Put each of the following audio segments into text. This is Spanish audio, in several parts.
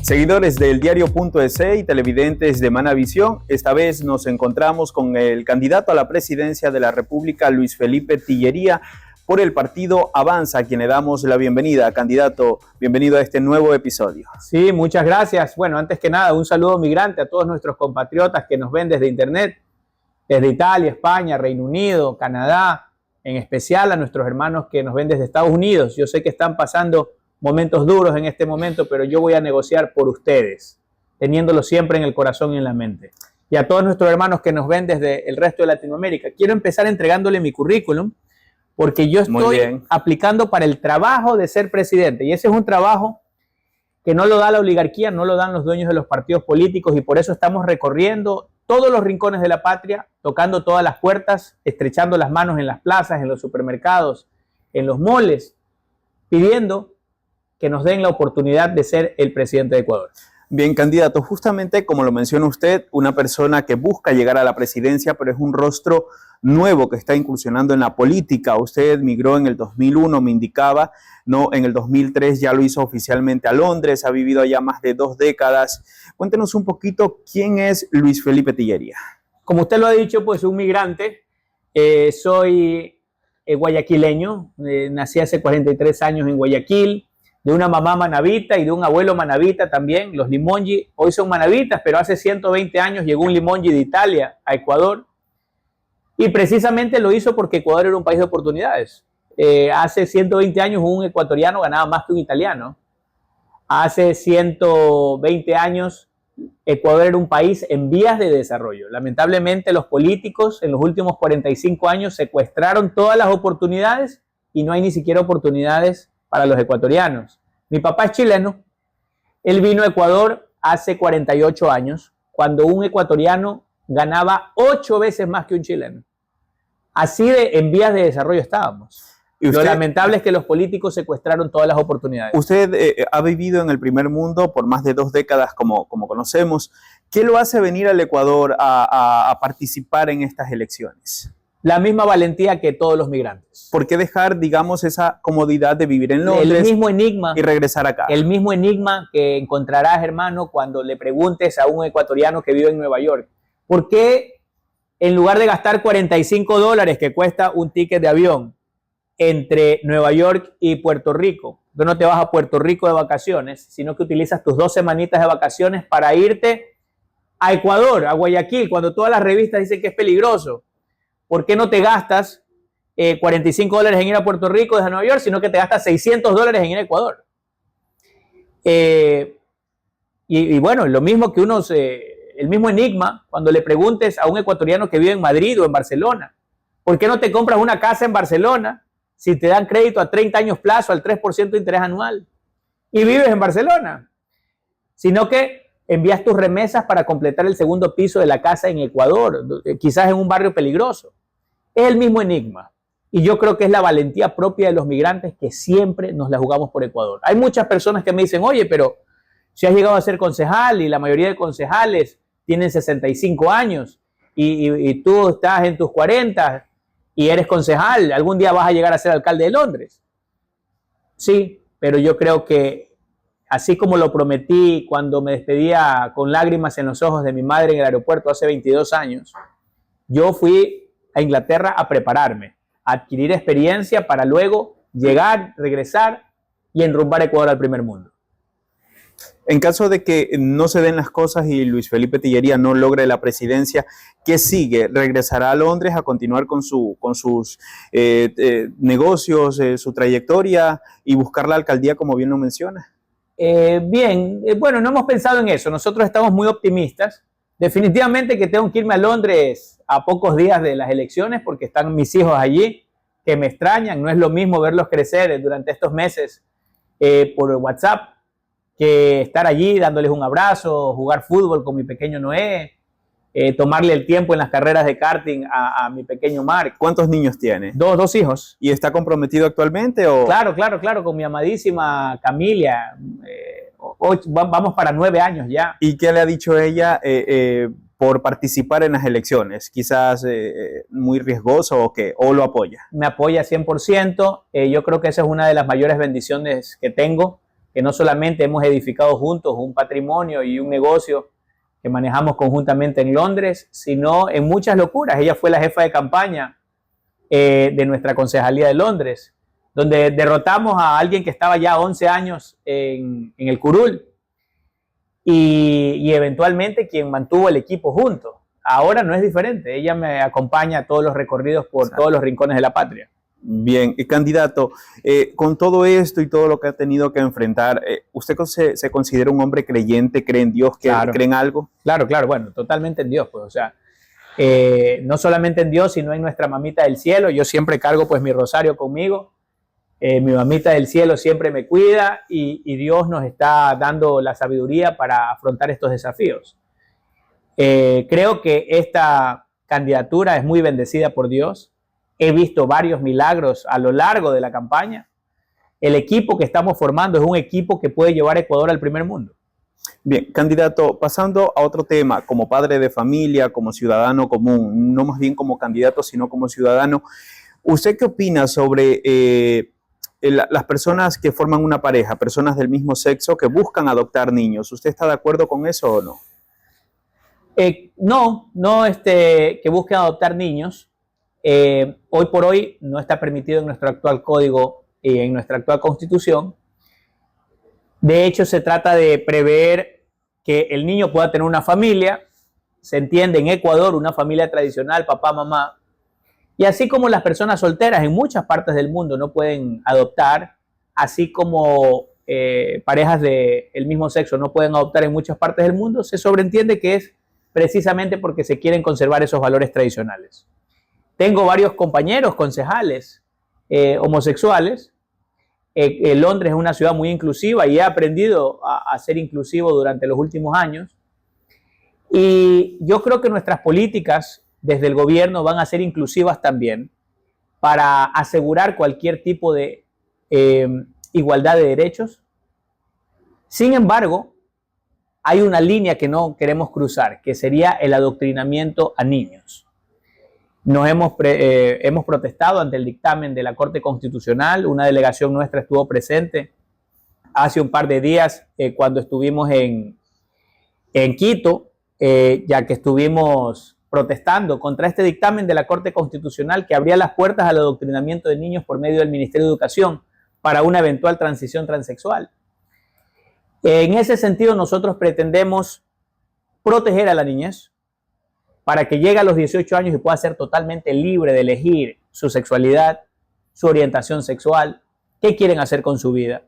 Seguidores del diario.es y televidentes de Manavisión, esta vez nos encontramos con el candidato a la presidencia de la República, Luis Felipe Tillería, por el partido Avanza, a quien le damos la bienvenida. Candidato, bienvenido a este nuevo episodio. Sí, muchas gracias. Bueno, antes que nada, un saludo migrante a todos nuestros compatriotas que nos ven desde internet, desde Italia, España, Reino Unido, Canadá, en especial a nuestros hermanos que nos ven desde Estados Unidos. Yo sé que están pasando momentos duros en este momento, pero yo voy a negociar por ustedes, teniéndolo siempre en el corazón y en la mente. Y a todos nuestros hermanos que nos ven desde el resto de Latinoamérica, quiero empezar entregándole mi currículum, porque yo estoy aplicando para el trabajo de ser presidente, y ese es un trabajo que no lo da la oligarquía, no lo dan los dueños de los partidos políticos, y por eso estamos recorriendo todos los rincones de la patria, tocando todas las puertas, estrechando las manos en las plazas, en los supermercados, en los moles, pidiendo que nos den la oportunidad de ser el presidente de Ecuador. Bien, candidato, justamente como lo menciona usted, una persona que busca llegar a la presidencia, pero es un rostro nuevo que está incursionando en la política. Usted migró en el 2001, me indicaba, ¿no? En el 2003 ya lo hizo oficialmente a Londres, ha vivido allá más de 2 décadas. Cuéntenos un poquito quién es Luis Felipe Tillería. Como usted lo ha dicho, pues un migrante, soy guayaquileño, nací hace 43 años en Guayaquil, de una mamá manabita y de un abuelo manabita también. Los limongi hoy son manabitas, pero hace 120 años llegó un limongi de Italia a Ecuador, y precisamente lo hizo porque Ecuador era un país de oportunidades. Hace 120 años un ecuatoriano ganaba más que un italiano. Hace 120 años Ecuador era un país en vías de desarrollo. Lamentablemente los políticos en los últimos 45 años secuestraron todas las oportunidades y no hay ni siquiera oportunidades para los ecuatorianos. Mi papá es chileno, él vino a Ecuador hace 48 años, cuando un ecuatoriano ganaba 8 veces más que un chileno. Así de en vías de desarrollo estábamos. Lo lamentable es que los políticos secuestraron todas las oportunidades. Usted ha vivido en el primer mundo por más de 2 décadas, como conocemos. ¿Qué lo hace venir al Ecuador a participar en estas elecciones? La misma valentía que todos los migrantes. ¿Por qué dejar, digamos, esa comodidad de vivir en Londres el mismo enigma, y regresar acá? El mismo enigma que encontrarás, hermano, cuando le preguntes a un ecuatoriano que vive en Nueva York. ¿Por qué en lugar de gastar $45 que cuesta un ticket de avión entre Nueva York y Puerto Rico, tú no te vas a Puerto Rico de vacaciones, sino que utilizas tus 2 semanitas de vacaciones para irte a Ecuador, a Guayaquil, cuando todas las revistas dicen que es peligroso? ¿Por qué no te gastas $45 en ir a Puerto Rico desde Nueva York, sino que te gastas $600 en ir a Ecuador? Y bueno, lo mismo que el mismo enigma cuando le preguntes a un ecuatoriano que vive en Madrid o en Barcelona, ¿por qué no te compras una casa en Barcelona si te dan crédito a 30 años plazo al 3% de interés anual y vives en Barcelona? Sino que envías tus remesas para completar el segundo piso de la casa en Ecuador, quizás en un barrio peligroso. Es el mismo enigma. Y yo creo que es la valentía propia de los migrantes que siempre nos la jugamos por Ecuador. Hay muchas personas que me dicen, oye, pero si has llegado a ser concejal y la mayoría de concejales tienen 65 años y tú estás en tus 40 y eres concejal, algún día vas a llegar a ser alcalde de Londres. Sí, pero yo creo que así como lo prometí cuando me despedía con lágrimas en los ojos de mi madre en el aeropuerto hace 22 años, yo fui a Inglaterra a prepararme, a adquirir experiencia para luego llegar, regresar y enrumbar Ecuador al primer mundo. En caso de que no se den las cosas y Luis Felipe Tillería no logre la presidencia, ¿qué sigue? ¿Regresará a Londres a continuar con sus negocios, su trayectoria y buscar la alcaldía, como bien lo menciona? Bueno, no hemos pensado en eso. Nosotros estamos muy optimistas. Definitivamente que tengo que irme a Londres a pocos días de las elecciones porque están mis hijos allí, que me extrañan. No es lo mismo verlos crecer durante estos meses por WhatsApp que estar allí dándoles un abrazo, jugar fútbol con mi pequeño Noé, tomarle el tiempo en las carreras de karting a mi pequeño Mark. ¿Cuántos niños tiene? Dos hijos. ¿Y está comprometido actualmente? ¿O? Claro, con mi amadísima Camilia. Vamos para 9 años ya. ¿Y qué le ha dicho ella por participar en las elecciones? ¿Quizás muy riesgoso o qué? ¿O lo apoya? Me apoya 100%. Yo creo que esa es una de las mayores bendiciones que tengo, que no solamente hemos edificado juntos un patrimonio y un negocio que manejamos conjuntamente en Londres, sino en muchas locuras. Ella fue la jefa de campaña de nuestra concejalía de Londres, donde derrotamos a alguien que estaba ya 11 años en el curul y eventualmente quien mantuvo el equipo junto. Ahora no es diferente, ella me acompaña a todos los recorridos por todos los rincones de la patria. Bien, candidato, con todo esto y todo lo que ha tenido que enfrentar, ¿usted se considera un hombre creyente, cree en Dios, Claro. cree en algo? Claro, bueno, totalmente en Dios, pues, o sea, no solamente en Dios, sino en nuestra mamita del cielo. Yo siempre cargo pues mi rosario conmigo. Mi mamita del cielo siempre me cuida y Dios nos está dando la sabiduría para afrontar estos desafíos. Creo que esta candidatura es muy bendecida por Dios. He visto varios milagros a lo largo de la campaña. El equipo que estamos formando es un equipo que puede llevar a Ecuador al primer mundo. Bien, candidato, pasando a otro tema, como padre de familia, como ciudadano común, no más bien como candidato, sino como ciudadano, ¿usted qué opina sobre las personas que forman una pareja, personas del mismo sexo que buscan adoptar niños? ¿Usted está de acuerdo con eso o no? No, que busquen adoptar niños. Hoy por hoy no está permitido en nuestro actual código y en nuestra actual constitución. De hecho, se trata de prever que el niño pueda tener una familia. Se entiende en Ecuador una familia tradicional, papá, mamá. Y así como las personas solteras en muchas partes del mundo no pueden adoptar, así como parejas del mismo sexo no pueden adoptar en muchas partes del mundo, se sobreentiende que es precisamente porque se quieren conservar esos valores tradicionales. Tengo varios compañeros concejales homosexuales. Londres es una ciudad muy inclusiva y he aprendido a ser inclusivo durante los últimos años. Y yo creo que nuestras políticas desde el gobierno van a ser inclusivas también para asegurar cualquier tipo de igualdad de derechos. Sin embargo, hay una línea que no queremos cruzar, que sería el adoctrinamiento a niños. Hemos protestado ante el dictamen de la Corte Constitucional. Una delegación nuestra estuvo presente hace un par de días cuando estuvimos en Quito, ya que estuvimos protestando contra este dictamen de la Corte Constitucional que abría las puertas al adoctrinamiento de niños por medio del Ministerio de Educación para una eventual transición transexual. En ese sentido, nosotros pretendemos proteger a la niñez para que llegue a los 18 años y pueda ser totalmente libre de elegir su sexualidad, su orientación sexual, qué quieren hacer con su vida,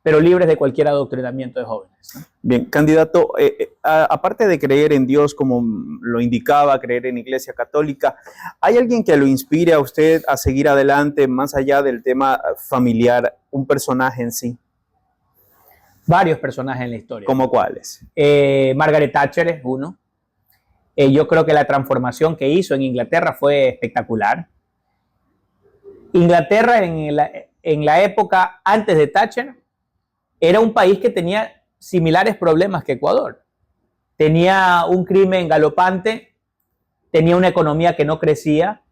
pero libres de cualquier adoctrinamiento de jóvenes. Bien, candidato, aparte de creer en Dios, como lo indicaba, creer en Iglesia Católica, ¿hay alguien que lo inspire a usted a seguir adelante más allá del tema familiar, un personaje en sí? Varios personajes en la historia. ¿Cómo cuáles? Margaret Thatcher es uno. Yo creo que la transformación que hizo en Inglaterra fue espectacular. Inglaterra en la época antes de Thatcher era un país que tenía similares problemas que Ecuador. Tenía un crimen galopante, tenía una economía que no crecía,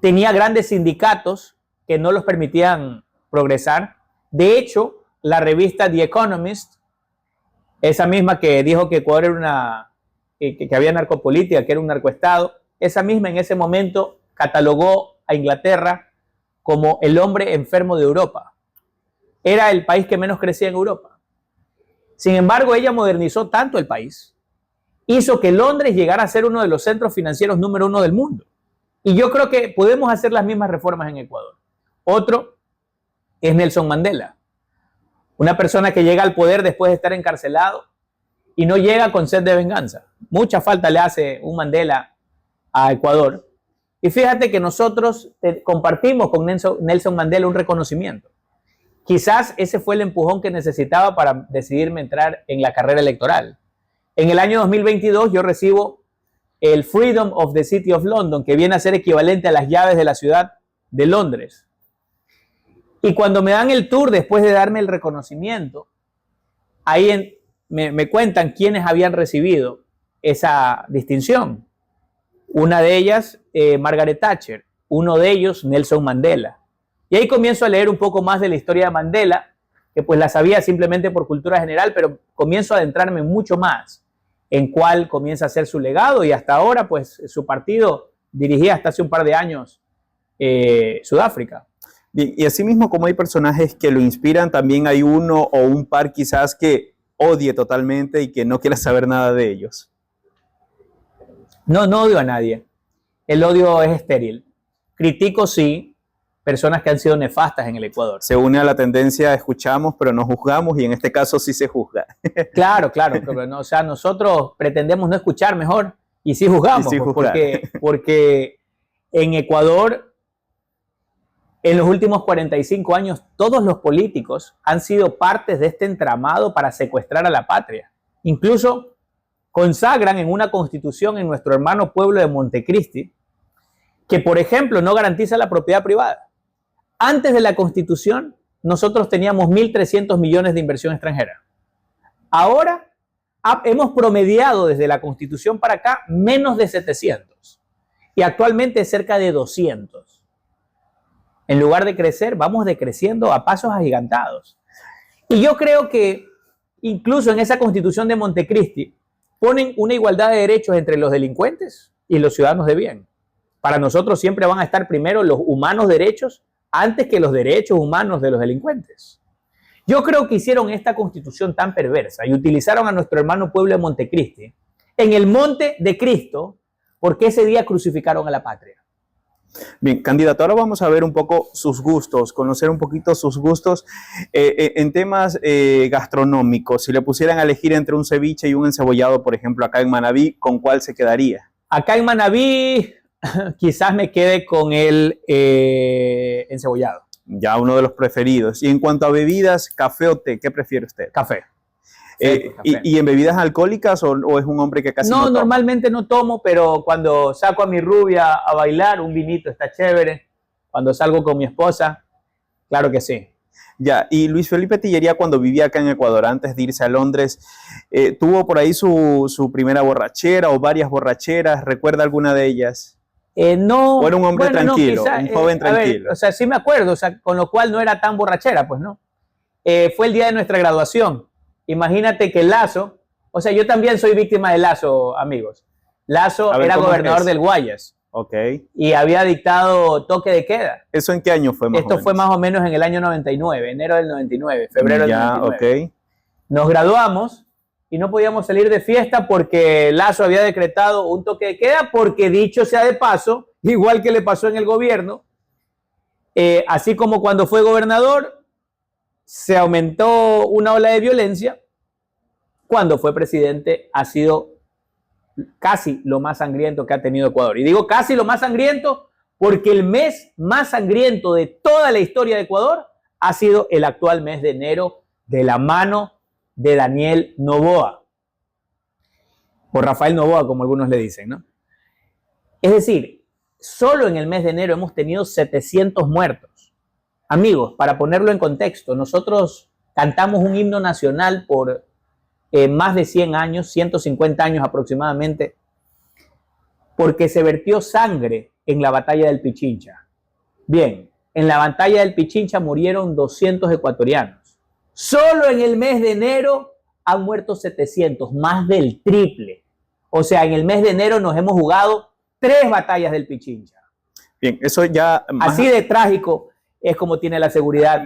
tenía grandes sindicatos que no los permitían progresar. De hecho, la revista The Economist, esa misma que dijo que Ecuador era que había narcopolítica, que era un narcoestado, esa misma en ese momento catalogó a Inglaterra como el hombre enfermo de Europa. Era el país que menos crecía en Europa. Sin embargo, ella modernizó tanto el país, hizo que Londres llegara a ser uno de los centros financieros número 1 del mundo. Y yo creo que podemos hacer las mismas reformas en Ecuador. Otro es Nelson Mandela, una persona que llega al poder después de estar encarcelado y no llega con sed de venganza. Mucha falta le hace un Mandela a Ecuador. Y fíjate que nosotros compartimos con Nelson Mandela un reconocimiento. Quizás ese fue el empujón que necesitaba para decidirme entrar en la carrera electoral. En el año 2022 yo recibo el Freedom of the City of London, que viene a ser equivalente a las llaves de la ciudad de Londres. Y cuando me dan el tour, después de darme el reconocimiento, ahí me cuentan quiénes habían recibido esa distinción. Una de ellas, Margaret Thatcher. Uno de ellos, Nelson Mandela. Y ahí comienzo a leer un poco más de la historia de Mandela que pues la sabía simplemente por cultura general, pero comienzo a adentrarme mucho más en cuál comienza a ser su legado, y hasta ahora pues su partido dirigía hasta hace un par de años Sudáfrica. Bien, y asimismo, como hay personajes que lo inspiran, también hay uno o un par quizás que odie totalmente y que no quiera saber nada de ellos. No odio a nadie. El odio es estéril. Critico, sí, personas que han sido nefastas en el Ecuador. Se une a la tendencia, escuchamos, pero no juzgamos, y en este caso sí se juzga. Claro, no, o sea, nosotros pretendemos no escuchar mejor y sí juzgamos, y sí juzgar. porque en Ecuador, en los últimos 45 años, todos los políticos han sido partes de este entramado para secuestrar a la patria. Incluso consagran en una constitución en nuestro hermano pueblo de Montecristi, que por ejemplo no garantiza la propiedad privada. Antes de la constitución, nosotros teníamos 1.300 millones de inversión extranjera. Ahora hemos promediado desde la constitución para acá menos de 700 y actualmente cerca de 200. En lugar de crecer, vamos decreciendo a pasos agigantados. Y yo creo que incluso en esa constitución de Montecristi ponen una igualdad de derechos entre los delincuentes y los ciudadanos de bien. Para nosotros siempre van a estar primero los humanos derechos antes que los derechos humanos de los delincuentes. Yo creo que hicieron esta constitución tan perversa y utilizaron a nuestro hermano pueblo de Montecristi en el monte de Cristo porque ese día crucificaron a la patria. Bien, candidato, ahora vamos a ver un poco sus gustos, conocer un poquito sus gustos en temas gastronómicos. Si le pusieran a elegir entre un ceviche y un encebollado, por ejemplo, acá en Manabí, ¿con cuál se quedaría? Acá en Manabí quizás me quede con el encebollado. Ya uno de los preferidos. Y en cuanto a bebidas, café o té, ¿qué prefiere usted? Café. Café. ¿Y en bebidas alcohólicas o es un hombre que casi no toma? Normalmente no tomo, pero cuando saco a mi rubia a bailar, un vinito está chévere. Cuando salgo con mi esposa, claro que sí. Ya, y Luis Felipe Tillería, cuando vivía acá en Ecuador, antes de irse a Londres, ¿tuvo por ahí su primera borrachera o varias borracheras? ¿Recuerda alguna de ellas? No. ¿O era un hombre tranquilo, quizá, un joven tranquilo? Ver, o sea, sí me acuerdo, o sea, con lo cual no era tan borrachera, pues, ¿no? Fue el día de nuestra graduación. Imagínate que Lazo, o sea, yo también soy víctima de Lazo, amigos. Lazo era gobernador del Guayas. Ok. Y había dictado toque de queda. ¿Eso en qué año fue más o menos? Esto fue más o menos en el año 99, enero del 99, febrero del 99. Ok. Nos graduamos y no podíamos salir de fiesta porque Lazo había decretado un toque de queda, porque dicho sea de paso, igual que le pasó en el gobierno, así como cuando fue gobernador, se aumentó una ola de violencia. Cuando fue presidente ha sido casi lo más sangriento que ha tenido Ecuador. Y digo casi lo más sangriento porque el mes más sangriento de toda la historia de Ecuador ha sido el actual mes de enero, de la mano de Daniel Noboa, o Rafael Noboa, como algunos le dicen, ¿no? Es decir, solo en el mes de enero hemos tenido 700 muertos. Amigos, para ponerlo en contexto, nosotros cantamos un himno nacional por más de 100 años, 150 años aproximadamente, porque se vertió sangre en la batalla del Pichincha. Bien, en la batalla del Pichincha murieron 200 ecuatorianos. Solo en el mes de enero han muerto 700, más del triple. O sea, en el mes de enero nos hemos jugado 3 batallas del Pichincha. Bien, eso ya... Así de trágico es como tiene la seguridad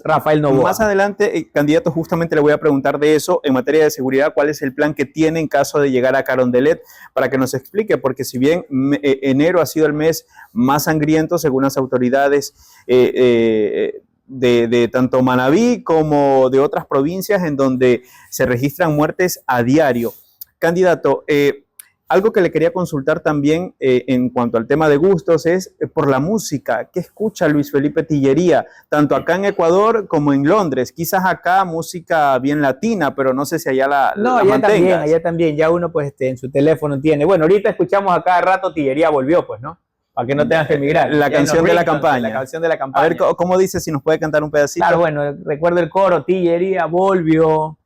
Rafael Noboa. Más adelante, candidato, justamente le voy a preguntar de eso en materia de seguridad, cuál es el plan que tiene en caso de llegar a Carondelet, para que nos explique, porque si bien enero ha sido el mes más sangriento, según las autoridades de tanto Manabí como de otras provincias en donde se registran muertes a diario. Candidato, algo que le quería consultar también en cuanto al tema de gustos es por la música. ¿Qué escucha Luis Felipe Tillería? Tanto acá en Ecuador como en Londres. Quizás acá música bien latina, pero no sé si allá la mantengas. Allá también. Ya uno pues en su teléfono tiene. Bueno, ahorita escuchamos a cada rato Tillería volvió, pues, ¿no? Para que no tengas que emigrar. La canción de la campaña. La canción de la campaña. A ver, ¿cómo dice? Si nos puede cantar un pedacito. Claro, bueno, recuerdo el coro. Tillería volvió.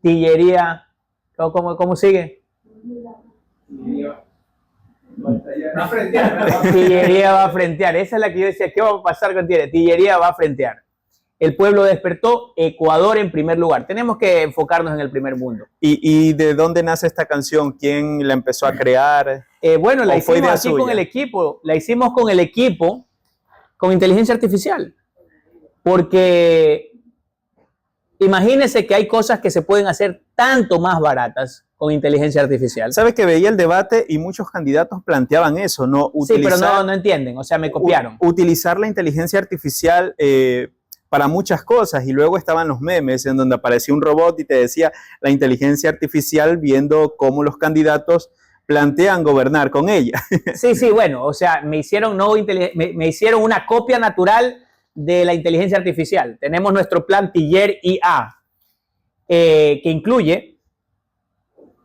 Tillería... ¿Cómo sigue? Tillería va a frentear. Esa es la que yo decía, ¿qué va a pasar con Tillería? Tillería va a frentear. el pueblo despertó, Ecuador en primer lugar. Tenemos que enfocarnos en el primer mundo. ¿Y de dónde nace esta canción? ¿Quién la empezó a crear? Bueno, la hicimos así con el equipo. La hicimos con el equipo, con inteligencia artificial. Porque imagínense que hay cosas que se pueden hacer tanto más baratas con inteligencia artificial. ¿Sabes que veía el debate y muchos candidatos planteaban eso, ¿no? Sí, pero no entienden, o sea, me copiaron. Utilizar la inteligencia artificial para muchas cosas, y luego estaban los memes en donde aparecía un robot y te decía la inteligencia artificial viendo cómo los candidatos plantean gobernar con ella. Sí, bueno, o sea, me hicieron una copia natural de la inteligencia artificial. Tenemos nuestro plan Tiller IA, que incluye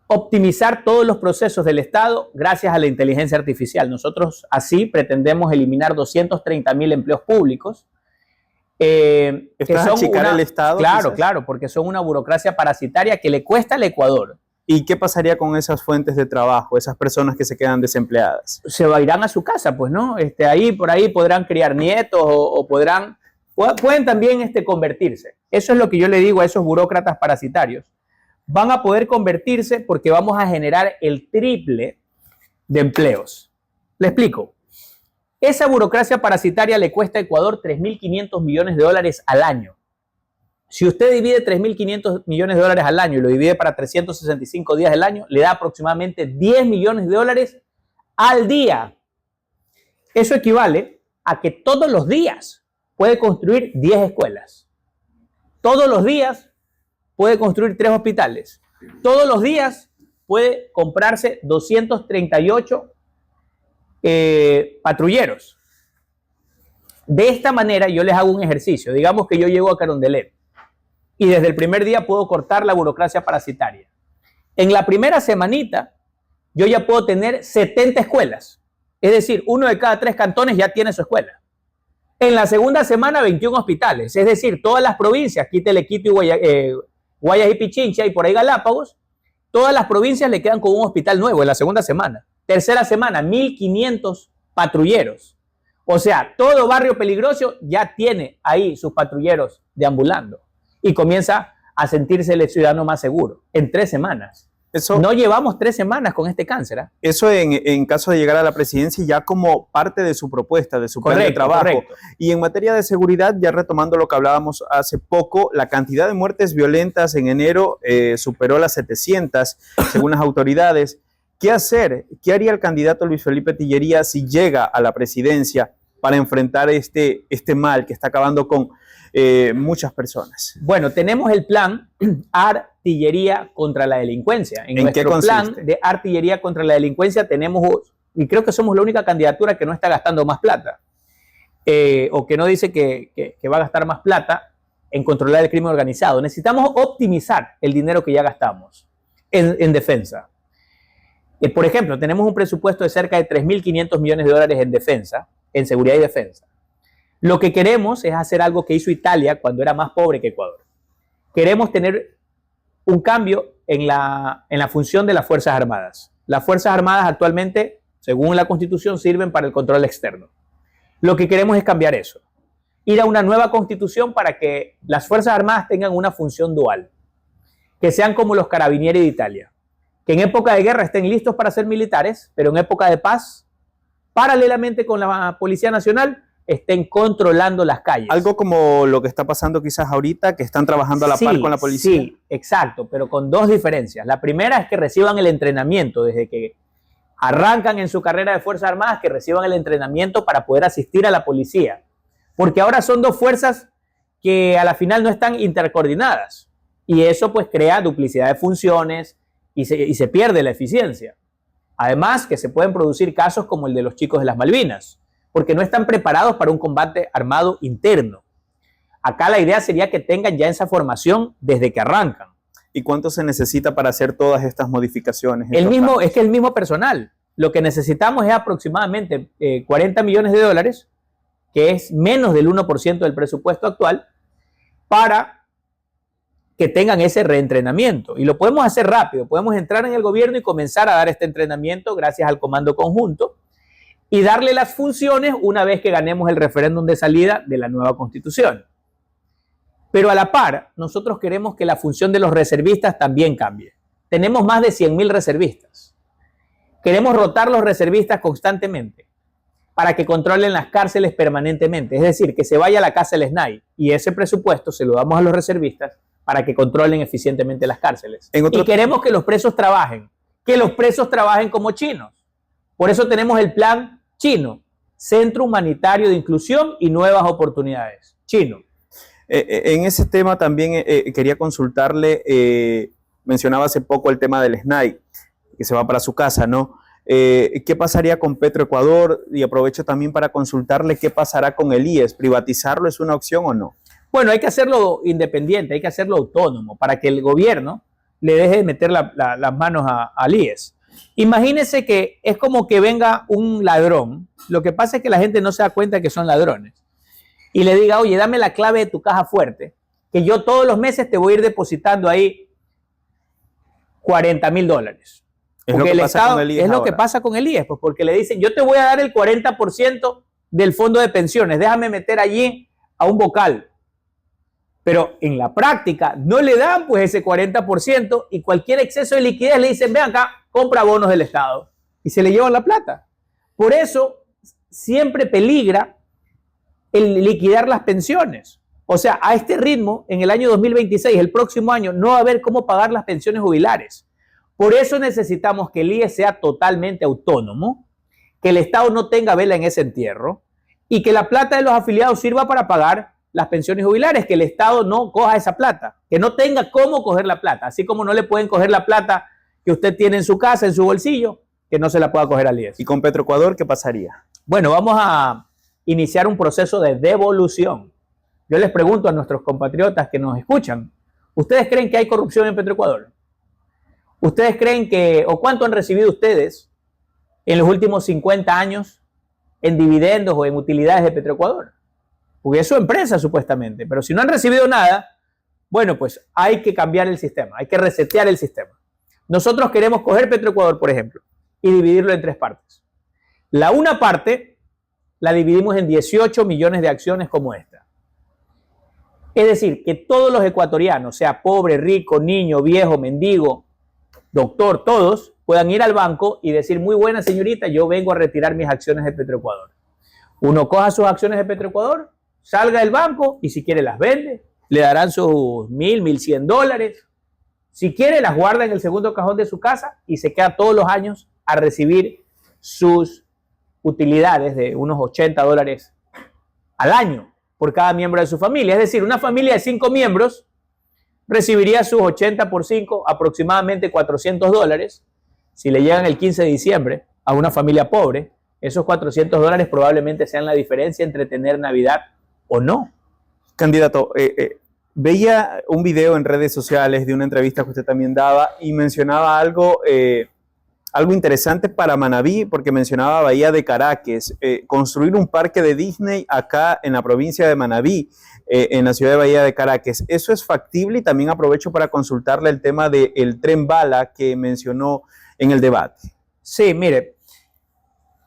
optimizar todos los procesos del Estado gracias a la inteligencia artificial. Nosotros así pretendemos eliminar 230,000 empleos públicos. Que son achicar el Estado. Claro, porque son una burocracia parasitaria que le cuesta al Ecuador. ¿Y qué pasaría con esas fuentes de trabajo, esas personas que se quedan desempleadas? Se irán a su casa, pues, ¿no? Por ahí podrán criar nietos o pueden también convertirse. Eso es lo que yo le digo a esos burócratas parasitarios. Van a poder convertirse porque vamos a generar el triple de empleos. Le explico. Esa burocracia parasitaria le cuesta a Ecuador 3.500 millones de dólares al año. Si usted divide 3.500 millones de dólares al año y lo divide para 365 días del año, le da aproximadamente 10 millones de dólares al día. Eso equivale a que todos los días puede construir 10 escuelas. Todos los días puede construir 3 hospitales. Todos los días puede comprarse 238 patrulleros. De esta manera yo les hago un ejercicio. Digamos que yo llego a Carondelet y desde el primer día puedo cortar la burocracia parasitaria. En la primera semanita yo ya puedo tener 70 escuelas. Es decir, 1 de cada 3 cantones ya tiene su escuela. En la segunda semana 21 hospitales. Es decir, todas las provincias, quítele Quito y Guayas y Pichincha y por ahí Galápagos, todas las provincias le quedan con un hospital nuevo en la segunda semana. Tercera semana, 1.500 patrulleros. O sea, todo barrio peligroso ya tiene ahí sus patrulleros deambulando y comienza a sentirse el ciudadano más seguro en 3 semanas. No llevamos 3 semanas con este cáncer. Eso en caso de llegar a la presidencia ya como parte de su propuesta, de su plan de trabajo. Correcto. Y en materia de seguridad, ya retomando lo que hablábamos hace poco, la cantidad de muertes violentas en enero superó las 700, según las autoridades. ¿Qué hacer? ¿Qué haría el candidato Luis Felipe Tillería si llega a la presidencia para enfrentar este mal que está acabando con muchas personas? Bueno, tenemos el plan Artillería contra la Delincuencia. En nuestro plan de Artillería contra la Delincuencia tenemos, y creo que somos la única candidatura que no está gastando más plata, o que no dice que va a gastar más plata en controlar el crimen organizado. Necesitamos optimizar el dinero que ya gastamos en defensa. Por ejemplo, tenemos un presupuesto de cerca de 3.500 millones de dólares en defensa, en seguridad y defensa. Lo que queremos es hacer algo que hizo Italia cuando era más pobre que Ecuador. Queremos tener un cambio en la función de las Fuerzas Armadas. Las Fuerzas Armadas actualmente, según la Constitución, sirven para el control externo. Lo que queremos es cambiar eso. Ir a una nueva Constitución para que las Fuerzas Armadas tengan una función dual. Que sean como los Carabinieri de Italia. Que en época de guerra estén listos para ser militares, pero en época de paz, paralelamente con la Policía Nacional, estén controlando las calles. Algo como lo que está pasando quizás ahorita, que están trabajando a la par con la policía. Sí, exacto, pero con 2 diferencias. La primera es que reciban el entrenamiento desde que arrancan en su carrera de Fuerzas Armadas, que reciban el entrenamiento para poder asistir a la policía. Porque ahora son 2 fuerzas que a la final no están intercoordinadas. Y eso pues crea duplicidad de funciones y se pierde la eficiencia. Además que se pueden producir casos como el de los chicos de las Malvinas, porque no están preparados para un combate armado interno. Acá la idea sería que tengan ya esa formación desde que arrancan. ¿Y cuánto se necesita para hacer todas estas modificaciones? Es que el mismo personal. Lo que necesitamos es aproximadamente 40 millones de dólares, que es menos del 1% del presupuesto actual, para que tengan ese reentrenamiento. Y lo podemos hacer rápido. Podemos entrar en el gobierno y comenzar a dar este entrenamiento gracias al comando conjunto y darle las funciones una vez que ganemos el referéndum de salida de la nueva Constitución. Pero a la par, nosotros queremos que la función de los reservistas también cambie. Tenemos más de 100.000 reservistas. Queremos rotar los reservistas constantemente para que controlen las cárceles permanentemente. Es decir, que se vaya a la casa el SNAI y ese presupuesto se lo damos a los reservistas para que controlen eficientemente las cárceles. Y queremos que los presos trabajen como chinos. Por eso tenemos el plan chino, Centro Humanitario de Inclusión y Nuevas Oportunidades, chino. En ese tema también quería consultarle, mencionaba hace poco el tema del SNAI, que se va para su casa, ¿no? ¿Qué pasaría con Petroecuador? Y aprovecho también para consultarle qué pasará con el IES. ¿Privatizarlo es una opción o no? Bueno, hay que hacerlo independiente, hay que hacerlo autónomo, para que el gobierno le deje de meter las manos al IES. Imagínese que es como que venga un ladrón, lo que pasa es que la gente no se da cuenta que son ladrones, y le diga, oye, dame la clave de tu caja fuerte, que yo todos los meses te voy a ir depositando ahí $40,000. Es lo que pasa con el IES. Es lo que pasa con el IES, pues porque le dicen, yo te voy a dar el 40% del fondo de pensiones, déjame meter allí a un vocal. Pero en la práctica no le dan pues ese 40% y cualquier exceso de liquidez le dicen, ven acá, compra bonos del Estado. Y se le llevan la plata. Por eso siempre peligra el liquidar las pensiones. O sea, a este ritmo, en el año 2026, el próximo año, no va a haber cómo pagar las pensiones jubilares. Por eso necesitamos que el IES sea totalmente autónomo, que el Estado no tenga vela en ese entierro y que la plata de los afiliados sirva para pagar las pensiones jubilares, que el Estado no coja esa plata, que no tenga cómo coger la plata, así como no le pueden coger la plata que usted tiene en su casa, en su bolsillo, que no se la pueda coger al IES. ¿Y con Petroecuador qué pasaría? Bueno, vamos a iniciar un proceso de devolución. Yo les pregunto a nuestros compatriotas que nos escuchan, ¿ustedes creen que hay corrupción en Petroecuador? ¿Ustedes creen que, o cuánto han recibido ustedes en los últimos 50 años en dividendos o en utilidades de Petroecuador? Porque es su empresa supuestamente, pero si no han recibido nada, bueno, pues hay que cambiar el sistema, hay que resetear el sistema. Nosotros queremos coger Petroecuador, por ejemplo, y dividirlo en 3 partes. La una parte la dividimos en 18 millones de acciones como esta. Es decir, que todos los ecuatorianos, sea pobre, rico, niño, viejo, mendigo, doctor, todos puedan ir al banco y decir, muy buena señorita, yo vengo a retirar mis acciones de Petroecuador. Uno coja sus acciones de Petroecuador, salga del banco y si quiere las vende, le darán sus $1,000, $1,100. Si quiere las guarda en el segundo cajón de su casa y se queda todos los años a recibir sus utilidades de unos $80 al año por cada miembro de su familia. Es decir, una familia de 5 miembros recibiría sus 80 por 5, aproximadamente $400. Si le llegan el 15 de diciembre a una familia pobre, esos $400 probablemente sean la diferencia entre tener Navidad o no. Candidato, veía un video en redes sociales de una entrevista que usted también daba y mencionaba algo interesante para Manabí, porque mencionaba Bahía de Caracas, construir un parque de Disney acá en la provincia de Manabí, en la ciudad de Bahía de Caracas. ¿Eso es factible? Y también aprovecho para consultarle el tema del tren bala que mencionó en el debate. Sí, mire,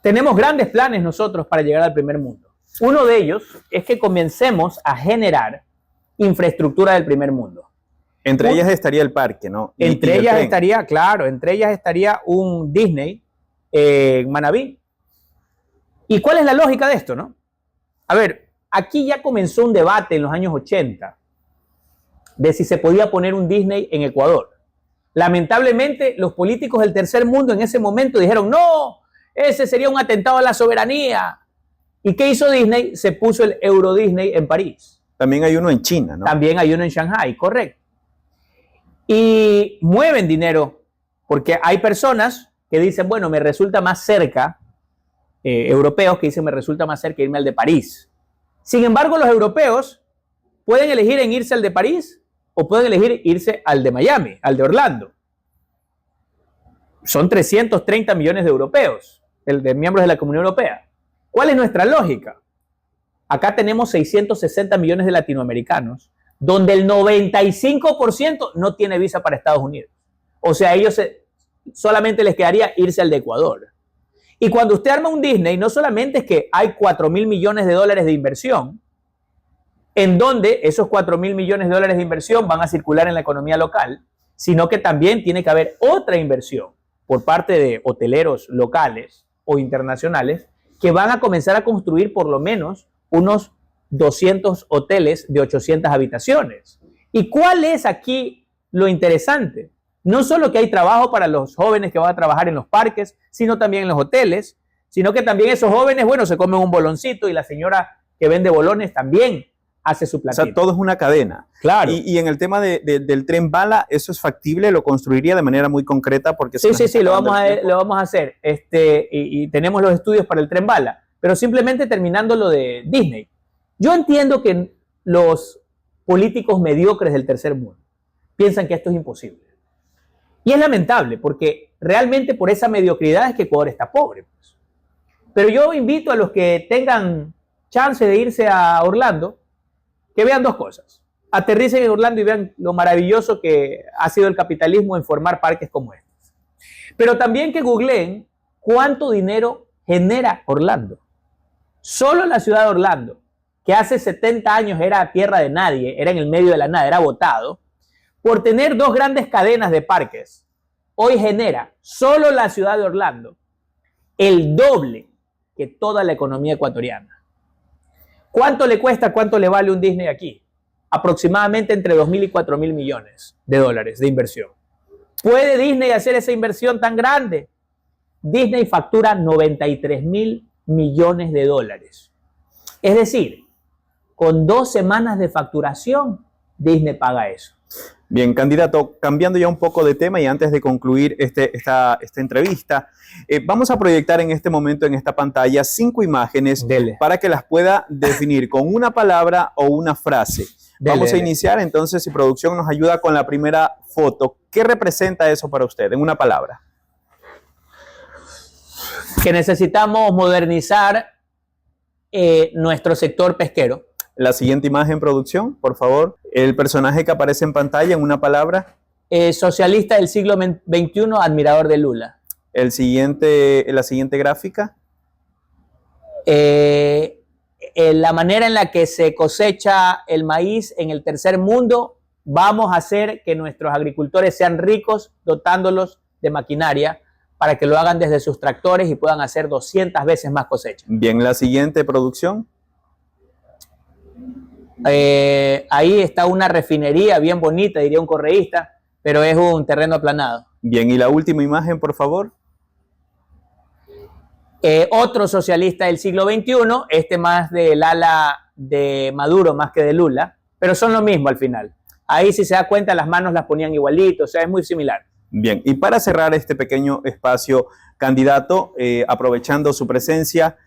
tenemos grandes planes nosotros para llegar al primer mundo. Uno de ellos es que comencemos a generar infraestructura del primer mundo. Entre ellas estaría el parque, ¿no? Entre ellas estaría, claro, entre ellas estaría un Disney en Manabí. ¿Y cuál es la lógica de esto, no? A ver, aquí ya comenzó un debate en los años 80 de si se podía poner un Disney en Ecuador. Lamentablemente, los políticos del tercer mundo en ese momento dijeron, no, ese sería un atentado a la soberanía. ¿Y qué hizo Disney? Se puso el Euro Disney en París. También hay uno en China, ¿no? También hay uno en Shanghai, correcto. Y mueven dinero, porque hay personas que dicen, bueno, me resulta más cerca, europeos que dicen, me resulta más cerca irme al de París. Sin embargo, los europeos pueden elegir en irse al de París o pueden elegir irse al de Miami, al de Orlando. Son 330 millones de europeos, de miembros de la Comunidad Europea. ¿Cuál es nuestra lógica? Acá tenemos 660 millones de latinoamericanos, donde el 95% no tiene visa para Estados Unidos. O sea, a ellos solamente les quedaría irse al de Ecuador. Y cuando usted arma un Disney, no solamente es que hay $4,000 millones de inversión, en donde esos 4.000 millones de dólares de inversión van a circular en la economía local, sino que también tiene que haber otra inversión por parte de hoteleros locales o internacionales que van a comenzar a construir por lo menos unos 200 hoteles de 800 habitaciones. ¿Y cuál es aquí lo interesante? No solo que hay trabajo para los jóvenes que van a trabajar en los parques, sino también en los hoteles, sino que también esos jóvenes, bueno, se comen un boloncito y la señora que vende bolones también hace su platito. O sea, todo es una cadena. Claro. Y en el tema del tren bala, ¿eso es factible? ¿Lo construiría de manera muy concreta? Porque sí, lo vamos a hacer. Y tenemos los estudios para el tren bala. Pero simplemente terminando lo de Disney. Yo entiendo que los políticos mediocres del tercer mundo piensan que esto es imposible. Y es lamentable, porque realmente por esa mediocridad es que Ecuador está pobre. Pues. Pero yo invito a los que tengan chance de irse a Orlando, que vean dos cosas. Aterricen en Orlando y vean lo maravilloso que ha sido el capitalismo en formar parques como estos. Pero también que googleen cuánto dinero genera Orlando. Solo la ciudad de Orlando, que hace 70 años era tierra de nadie, era en el medio de la nada, era botado, por tener dos grandes cadenas de parques, hoy genera solo la ciudad de Orlando el doble que toda la economía ecuatoriana. ¿Cuánto le cuesta, cuánto le vale un Disney aquí? Aproximadamente entre 2.000 y 4.000 millones de dólares de inversión. ¿Puede Disney hacer esa inversión tan grande? Disney factura 93.000 millones de dólares. Es decir, con 2 semanas de facturación, Disney paga eso. Bien, candidato, cambiando ya un poco de tema y antes de concluir esta entrevista, vamos a proyectar en este momento en esta pantalla 5 imágenes para que las pueda definir con una palabra o una frase. Vamos a iniciar entonces, si producción nos ayuda con la primera foto. ¿Qué representa eso para usted en una palabra? Que necesitamos modernizar nuestro sector pesquero. La siguiente imagen, producción, por favor. El personaje que aparece en pantalla en una palabra. Socialista del siglo XXI, admirador de Lula. La siguiente gráfica. La manera en la que se cosecha el maíz en el tercer mundo, vamos a hacer que nuestros agricultores sean ricos, dotándolos de maquinaria para que lo hagan desde sus tractores y puedan hacer 200 veces más cosecha. Bien, la siguiente, producción. Ahí está una refinería bien bonita, diría un correísta, pero es un terreno aplanado. Bien, y la última imagen, por favor. Otro socialista del siglo XXI, más del ala de Maduro más que de Lula, pero son lo mismo al final. Ahí, si se da cuenta, las manos las ponían igualito, o sea, es muy similar. Bien, y para cerrar este pequeño espacio, candidato, aprovechando su presencia,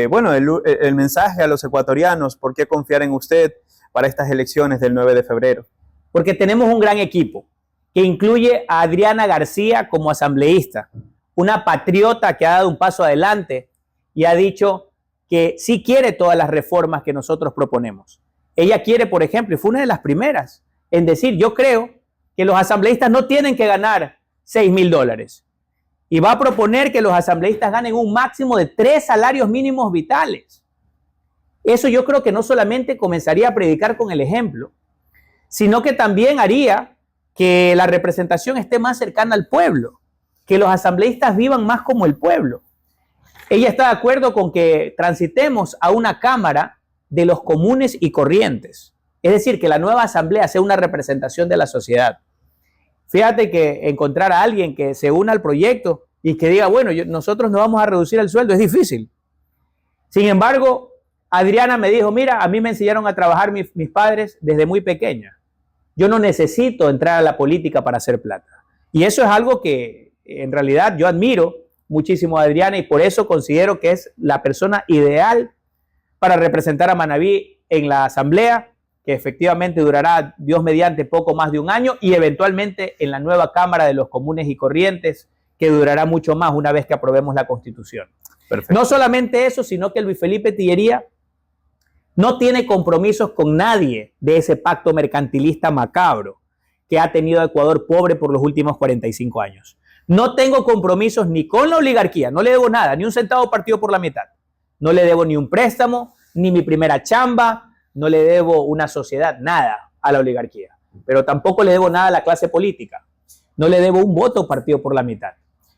bueno, el mensaje a los ecuatorianos, ¿por qué confiar en usted para estas elecciones del 9 de febrero? Porque tenemos un gran equipo que incluye a Adriana García como asambleísta, una patriota que ha dado un paso adelante y ha dicho que sí quiere todas las reformas que nosotros proponemos. Ella quiere, por ejemplo, y fue una de las primeras en decir, yo creo que los asambleístas no tienen que ganar $6.000. Y va a proponer que los asambleístas ganen un máximo de 3 salarios mínimos vitales. Eso yo creo que no solamente comenzaría a predicar con el ejemplo, sino que también haría que la representación esté más cercana al pueblo, que los asambleístas vivan más como el pueblo. Ella está de acuerdo con que transitemos a una cámara de los comunes y corrientes. Es decir, que la nueva asamblea sea una representación de la sociedad. Fíjate que encontrar a alguien que se una al proyecto y que diga, bueno, nosotros no vamos a reducir el sueldo, es difícil. Sin embargo, Adriana me dijo, mira, a mí me enseñaron a trabajar mis padres desde muy pequeña. Yo no necesito entrar a la política para hacer plata. Y eso es algo que en realidad yo admiro muchísimo a Adriana y por eso considero que es la persona ideal para representar a Manabí en la asamblea, que efectivamente durará, Dios mediante, poco más de un año, y eventualmente en la nueva Cámara de los Comunes y Corrientes, que durará mucho más una vez que aprobemos la Constitución. Perfecto. No solamente eso, sino que Luis Felipe Tillería no tiene compromisos con nadie de ese pacto mercantilista macabro que ha tenido a Ecuador pobre por los últimos 45 años. No tengo compromisos ni con la oligarquía, no le debo nada, ni un centavo partido por la mitad. No le debo ni un préstamo, ni mi primera chamba, no le debo una sociedad, nada a la oligarquía, pero tampoco le debo nada a la clase política. No le debo un voto partido por la mitad.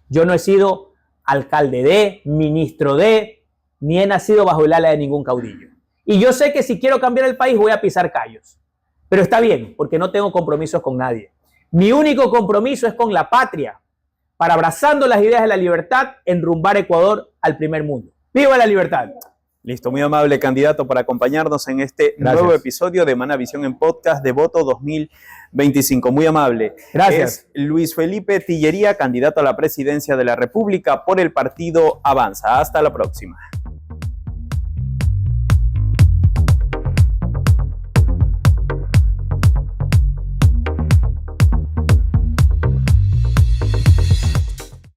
Yo no he sido alcalde de, ministro de, ni he nacido bajo el ala de ningún caudillo. Y yo sé que si quiero cambiar el país voy a pisar callos. Pero está bien, porque no tengo compromisos con nadie. Mi único compromiso es con la patria, para, abrazando las ideas de la libertad, enrumbar Ecuador al primer mundo. ¡Viva la libertad! Listo, muy amable candidato por acompañarnos en este nuevo episodio de Manavisión en Podcast de Voto 2025. Muy amable. Gracias. Es Luis Felipe Tillería, candidato a la presidencia de la República por el partido Avanza. Hasta la próxima.